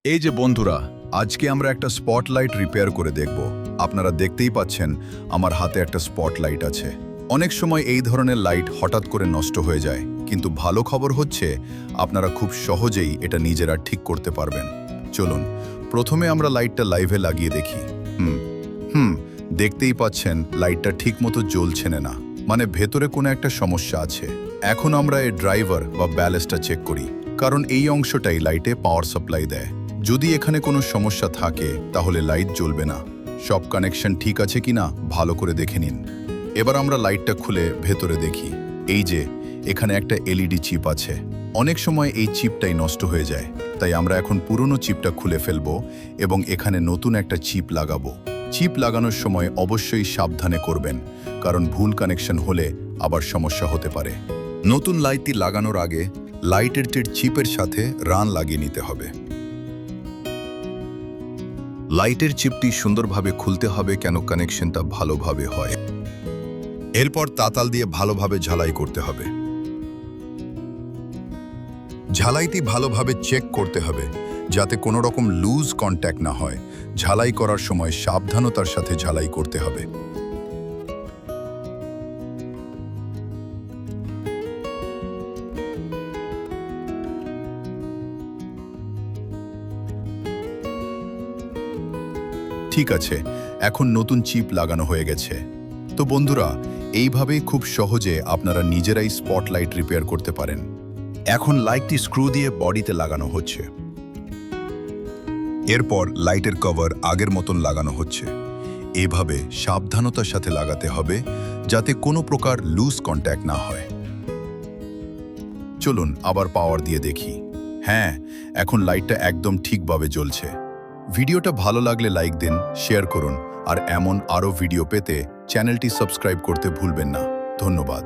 এই যে বন্ধুরা, আজকে আমরা একটা স্পটলাইট রিপেয়ার করে দেখব। আপনারা দেখতেই পাচ্ছেন আমার হাতে একটা স্পটলাইট আছে। অনেক সময় এই ধরনের লাইট হঠাৎ করে নষ্ট হয়ে যায়, কিন্তু ভালো খবর হচ্ছে আপনারা খুব সহজেই এটা নিজেরা ঠিক করতে পারবেন। চলুন প্রথমে আমরা লাইটটা লাইভে লাগিয়ে দেখি। দেখতেই পাচ্ছেন লাইটটা ঠিকমতো জ্বলছে না, মানে ভেতরে কোনো একটা সমস্যা আছে। এখন আমরা এর ড্রাইভার বা ব্যালেন্সটা চেক করি, কারণ এই অংশটাই লাইটে পাওয়ার সাপ্লাই দেয়। যদি এখানে কোনো সমস্যা থাকে তাহলে লাইট জ্বলবে না। সব কানেকশন ঠিক আছে কিনা ভালো করে দেখে নিন। এবার আমরা লাইটটা খুলে ভেতরে দেখি। এই যে এখানে একটা এলইডি চিপ আছে। অনেক সময় এই চিপটাই নষ্ট হয়ে যায়, তাই আমরা এখন পুরনো চিপটা খুলে ফেলবো এবং এখানে নতুন একটা চিপ লাগাবো। চিপ লাগানোর সময় অবশ্যই সাবধানে করবেন, কারণ ভুল কানেকশন হলে আবার সমস্যা হতে পারে। নতুন লাইটটি লাগানোর আগে লাইটের চিপের সাথে রান লাগিয়ে নিতে হবে। লাইটের চিপটি সুন্দরভাবে খুলতে হবে, কেন কানেকশনটা ভালোভাবে হয়। এরপর তাতাল দিয়ে ভালোভাবে ঝালাই করতে হবে। ঝালাইটি ভালোভাবে চেক করতে হবে, যাতে কোনো রকম লুজ কন্ট্যাক্ট না হয়। ঝালাই করার সময় সাবধানতার সাথে ঝালাই করতে হবে। ঠিক আছে, এখন নতুন চিপ লাগানো হয়ে গেছে। তো বন্ধুরা, এইভাবেই খুব সহজে আপনারা নিজেরাই স্পটলাইট রিপেয়ার করতে পারেন। এখন লাইটটি স্ক্রু দিয়ে বডিতে লাগানো হচ্ছে। এরপর লাইটের কভার আগের মতন লাগানো হচ্ছে। এভাবে সাবধানতার সাথে লাগাতে হবে, যাতে কোনো প্রকার লুজ কন্ট্যাক্ট না হয়। চলুন আবার পাওয়ার দিয়ে দেখি। হ্যাঁ, এখন লাইটটা একদম ঠিকভাবে জ্বলছে। ভিডিওটা ভালো লাগলে লাইক দিন, শেয়ার করুন, আর এমন আরও ভিডিও পেতে চ্যানেলটি সাবস্ক্রাইব করতে ভুলবেন না। ধন্যবাদ।